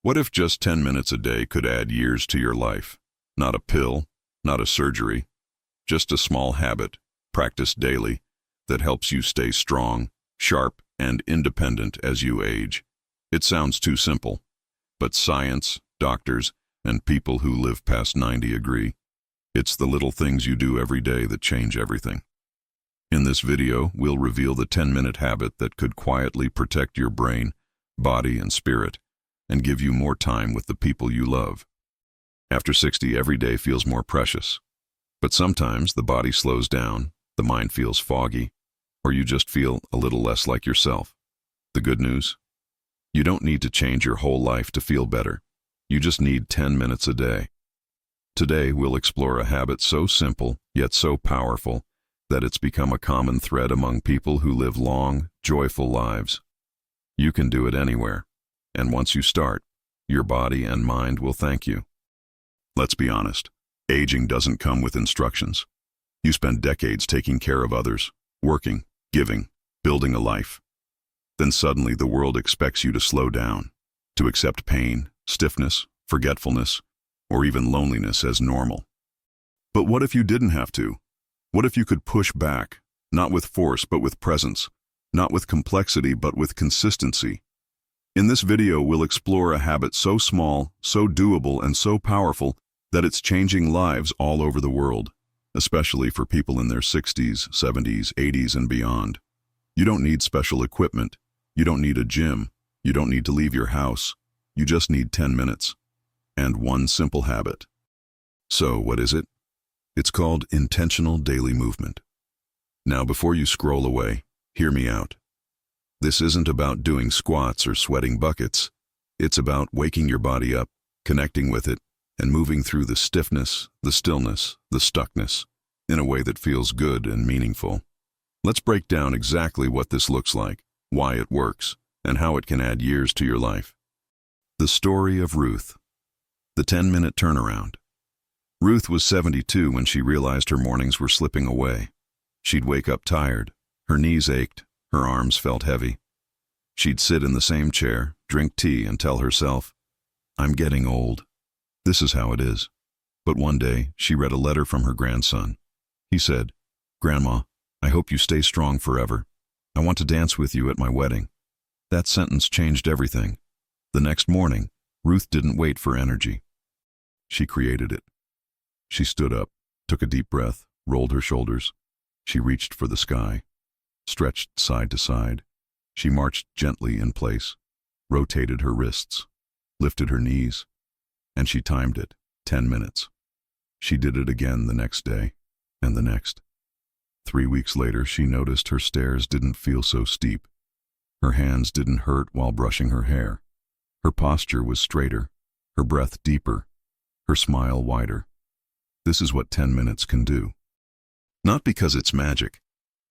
What if just 10 minutes a day could add years to your life? Not a pill, not a surgery, just a small habit, practiced daily, that helps you stay strong, sharp, and independent as you age. It sounds too simple, but science, doctors, and people who live past 90 agree. It's the little things you do every day that change everything. In this video, we'll reveal the 10-minute habit that could quietly protect your brain, body, and spirit, and give you more time with the people you love. After 60, every day feels more precious. But sometimes the body slows down, the mind feels foggy, or you just feel a little less like yourself. The good news? You don't need to change your whole life to feel better. You just need 10 minutes a day. Today, we'll explore a habit so simple, yet so powerful, that it's become a common thread among people who live long, joyful lives. You can do it anywhere. And once you start, your body and mind will thank you. Let's be honest, aging doesn't come with instructions. You spend decades taking care of others, working, giving, building a life. Then suddenly the world expects you to slow down, to accept pain, stiffness, forgetfulness, or even loneliness as normal. But what if you didn't have to? What if you could push back, not with force but with presence, not with complexity but with consistency? In this video, we'll explore a habit so small, so doable, and so powerful that it's changing lives all over the world, especially for people in their 60s, 70s, 80s, and beyond. You don't need special equipment. You don't need a gym. You don't need to leave your house. You just need 10 minutes. And one simple habit. So, what is it? It's called intentional daily movement. Now, before you scroll away, hear me out. This isn't about doing squats or sweating buckets. It's about waking your body up, connecting with it, and moving through the stiffness, the stillness, the stuckness, in a way that feels good and meaningful. Let's break down exactly what this looks like, why it works, and how it can add years to your life. The story of Ruth. The 10-minute turnaround. Ruth was 72 when she realized her mornings were slipping away. She'd wake up tired, her knees ached, her arms felt heavy. She'd sit in the same chair, drink tea, and tell herself, "I'm getting old. This is how it is." But one day, she read a letter from her grandson. He said, "Grandma, I hope you stay strong forever. I want to dance with you at my wedding." That sentence changed everything. The next morning, Ruth didn't wait for energy. She created it. She stood up, took a deep breath, rolled her shoulders. She reached for the sky, stretched side to side. She marched gently in place, rotated her wrists, lifted her knees, and she timed it, 10 minutes. She did it again the next day, and the next. 3 weeks later, she noticed her stairs didn't feel so steep. Her hands didn't hurt while brushing her hair. Her posture was straighter, her breath deeper, her smile wider. This is what 10 minutes can do. Not because it's magic,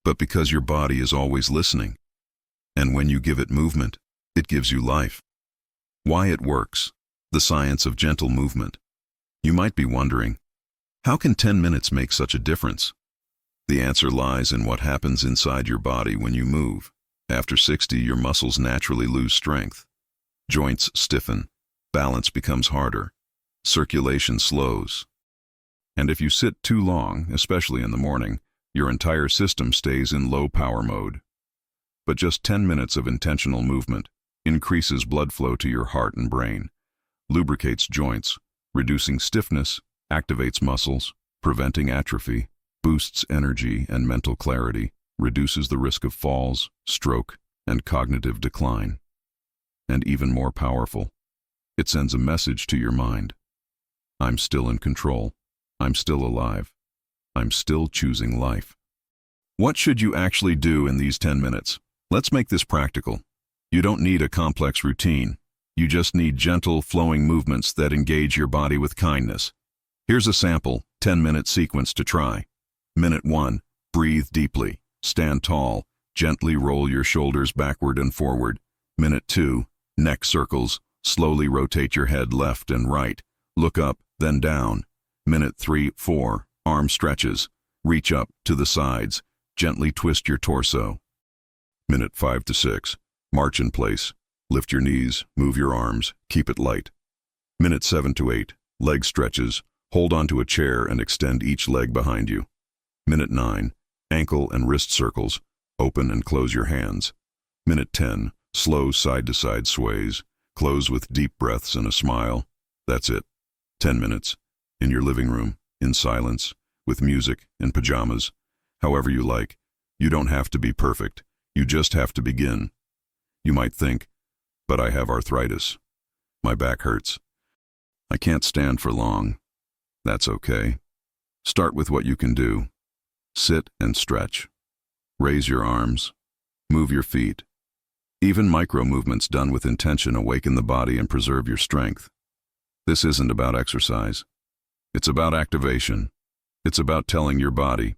but because your body is always listening. And when you give it movement, it gives you life. Why it works. The science of gentle movement. You might be wondering, how can 10 minutes make such a difference? The answer lies in what happens inside your body when you move. After 60, your muscles naturally lose strength. Joints stiffen, balance becomes harder, circulation slows. And if you sit too long, especially in the morning, your entire system stays in low power mode. But just 10 minutes of intentional movement increases blood flow to your heart and brain, lubricates joints, reducing stiffness, activates muscles, preventing atrophy, boosts energy and mental clarity, reduces the risk of falls, stroke, and cognitive decline. And even more powerful, it sends a message to your mind. I'm still in control. I'm still alive. I'm still choosing life. What should you actually do in these 10 minutes? Let's make this practical. You don't need a complex routine. You just need gentle, flowing movements that engage your body with kindness. Here's a sample, 10-minute sequence to try. Minute 1, breathe deeply. Stand tall. Gently roll your shoulders backward and forward. Minute 2, neck circles. Slowly rotate your head left and right. Look up, then down. Minute 3, 4, arm stretches. Reach up to the sides. Gently twist your torso. Minute 5 to 6, march in place. Lift your knees, move your arms, keep it light. Minute 7 to 8, leg stretches. Hold onto a chair and extend each leg behind you. Minute 9, ankle and wrist circles. Open and close your hands. Minute 10, slow side-to-side sways. Close with deep breaths and a smile. That's it. 10 minutes. In your living room, in silence, with music, in pajamas. However you like. You don't have to be perfect. You just have to begin. You might think, but I have arthritis. My back hurts. I can't stand for long. That's okay. Start with what you can do. Sit and stretch. Raise your arms. Move your feet. Even micro movements done with intention awaken the body and preserve your strength. This isn't about exercise. It's about activation. It's about telling your body,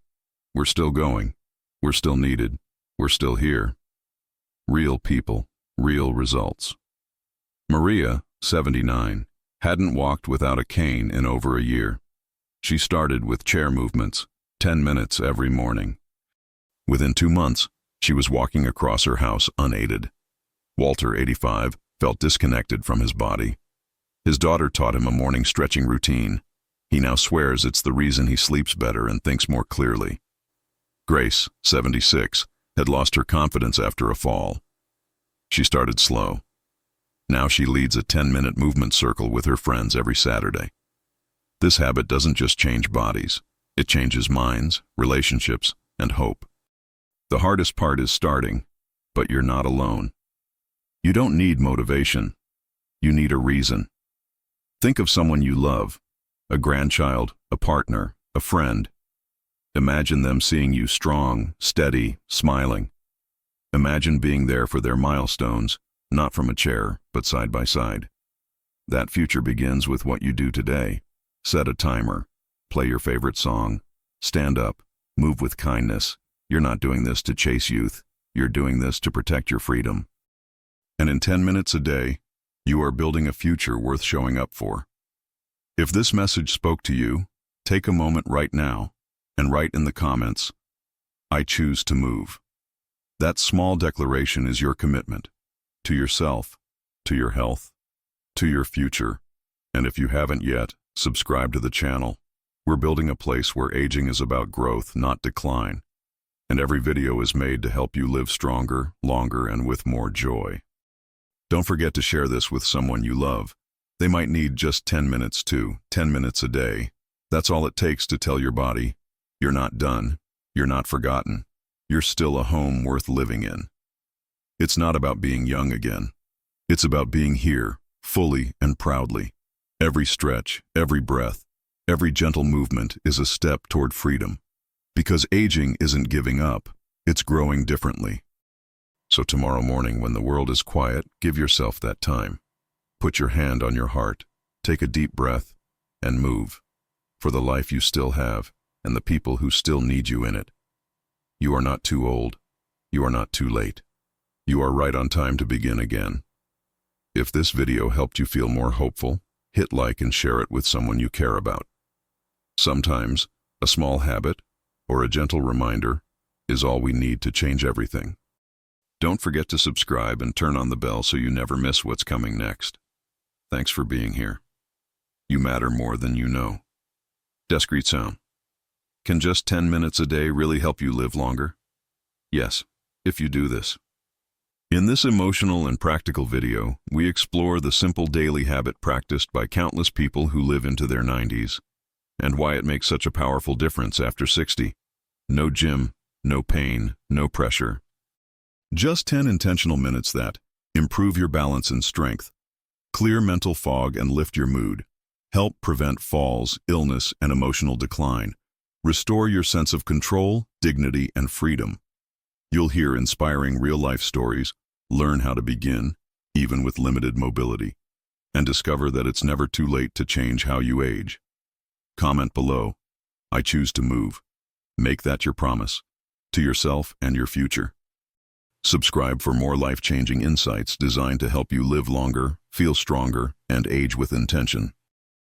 we're still going. We're still needed. We're still here. Real people, real results. Maria, 79, hadn't walked without a cane in over a year. She started with chair movements, 10 minutes every morning. Within 2 months, she was walking across her house unaided. Walter, 85, felt disconnected from his body. His daughter taught him a morning stretching routine. He now swears it's the reason he sleeps better and thinks more clearly. Grace, 76, had lost her confidence after a fall. She started slow. Now she leads a 10-minute movement circle with her friends every Saturday. This habit doesn't just change bodies. It changes minds, relationships, and hope. The hardest part is starting, but you're not alone. You don't need motivation. You need a reason. Think of someone you love, a grandchild, a partner, a friend. Imagine them seeing you strong, steady, smiling. Imagine being there for their milestones, not from a chair, but side by side. That future begins with what you do today. Set a timer. Play your favorite song. Stand up. Move with kindness. You're not doing this to chase youth. You're doing this to protect your freedom. And in 10 minutes a day, you are building a future worth showing up for. If this message spoke to you, take a moment right now and write in the comments, I choose to move. That small declaration is your commitment to yourself, to your health, to your future. And if you haven't yet, subscribe to the channel. We're building a place where aging is about growth, not decline. And every video is made to help you live stronger, longer, and with more joy. Don't forget to share this with someone you love. They might need just 10 minutes too, 10 minutes a day. That's all it takes to tell your body, you're not done, you're not forgotten, you're still a home worth living in. It's not about being young again. It's about being here, fully and proudly. Every stretch, every breath, every gentle movement is a step toward freedom. Because aging isn't giving up, it's growing differently. So tomorrow morning when the world is quiet, give yourself that time. Put your hand on your heart, take a deep breath, and move. For the life you still have, and the people who still need you in it. You are not too old. You are not too late. You are right on time to begin again. If this video helped you feel more hopeful, hit like and share it with someone you care about. Sometimes, a small habit, or a gentle reminder, is all we need to change everything. Don't forget to subscribe and turn on the bell so you never miss what's coming next. Thanks for being here. You matter more than you know. Discreet sound. Can just 10 minutes a day really help you live longer? Yes, if you do this. In this emotional and practical video, we explore the simple daily habit practiced by countless people who live into their 90s, and why it makes such a powerful difference after 60. No gym, no pain, no pressure. Just 10 intentional minutes that improve your balance and strength, clear mental fog and lift your mood, help prevent falls, illness, and emotional decline, restore your sense of control, dignity, and freedom. You'll hear inspiring real-life stories, learn how to begin, even with limited mobility, and discover that it's never too late to change how you age. Comment below, I choose to move. Make that your promise, to yourself and your future. Subscribe for more life-changing insights designed to help you live longer, feel stronger, and age with intention.